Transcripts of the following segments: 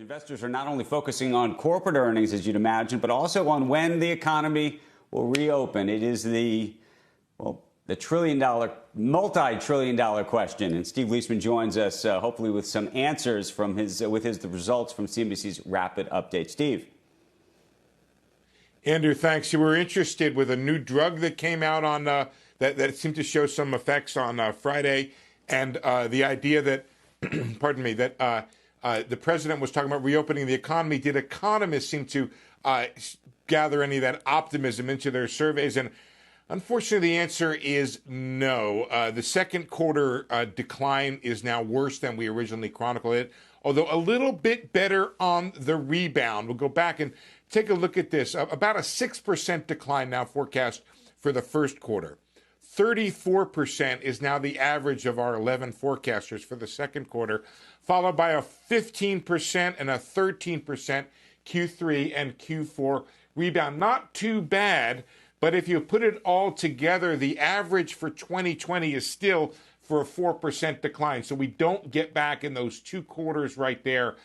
Investors are not only focusing on corporate earnings, as you'd imagine, but also on when the economy will reopen. It is the multi-trillion-dollar question. And Steve Liesman joins us, hopefully with some answers from the results from CNBC's Rapid Update. Steve. Andrew, thanks. You were interested with a new drug that came out on that seemed to show some effects on Friday, and the idea that, pardon me, that the president was talking about reopening the economy. Did economists seem to gather any of that optimism into their surveys? And unfortunately, the answer is no. The second quarter decline is now worse than we originally chronicled it, although a little bit better on the rebound. We'll go back and take a look at this. About a 6% decline now forecast for the first quarter. 34% is now the average of our 11 forecasters for the second quarter, followed by a 15% and a 13% Q3 and Q4 rebound. Not too bad, but if you put it all together, the average for 2020 is still for a 4% decline. So we don't get back in those two quarters right there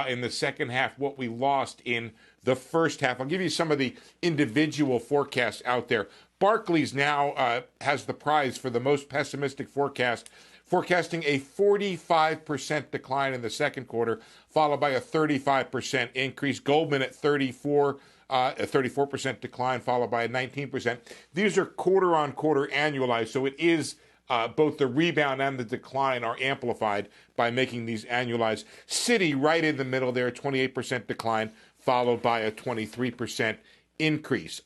in the second half what we lost in the first half. I'll give you some of the individual forecasts out there. Barclays now has the prize for the most pessimistic forecast, forecasting a 45% decline in the second quarter, followed by a 35% increase. Goldman at 34%, a 34% decline, followed by a 19%. These are quarter-on-quarter annualized, so it is both the rebound and the decline are amplified by making these annualized. Citi right in the middle there, 28% decline, followed by a 23% increase.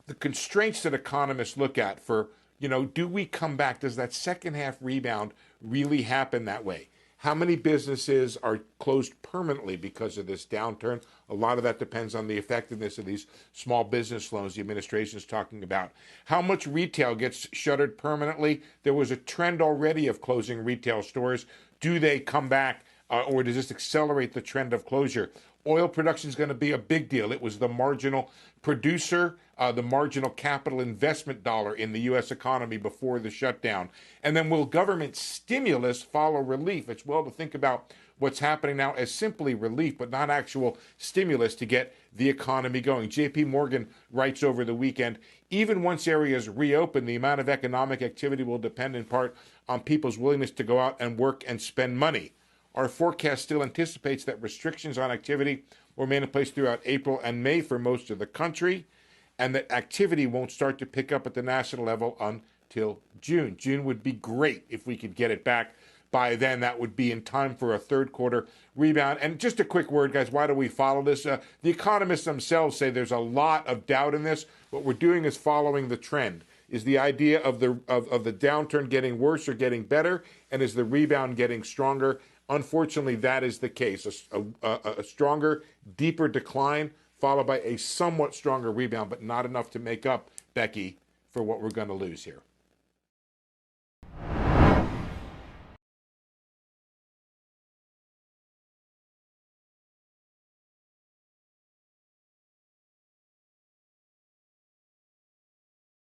The constraints that economists look at for, do we come back? Does that second half rebound really happen that way? How many businesses are closed permanently because of this downturn? A lot of that depends on the effectiveness of these small business loans the administration is talking about. How much retail gets shuttered permanently? There was a trend already of closing retail stores. Do they come back, or does this accelerate the trend of closure? Oil production is going to be a big deal. It was the marginal producer, the marginal capital investment dollar in the U.S. economy before the shutdown. And then will government stimulus follow relief? It's well to think about what's happening now as simply relief, but not actual stimulus to get the economy going. J.P. Morgan writes over the weekend, even once areas reopen, the amount of economic activity will depend in part on people's willingness to go out and work and spend money. Our forecast still anticipates that restrictions on activity will remain in place throughout April and May for most of the country, and that activity won't start to pick up at the national level until June. June would be great if we could get it back by then. That would be in time for a third quarter rebound. And just a quick word, guys, why do we follow this? The economists themselves say there's a lot of doubt in this. What we're doing is following the trend. Is the idea of the downturn getting worse or getting better, and is the rebound getting stronger? Unfortunately, that is the case. A stronger, deeper decline followed by a somewhat stronger rebound, but not enough to make up, Becky, for what we're going to lose here.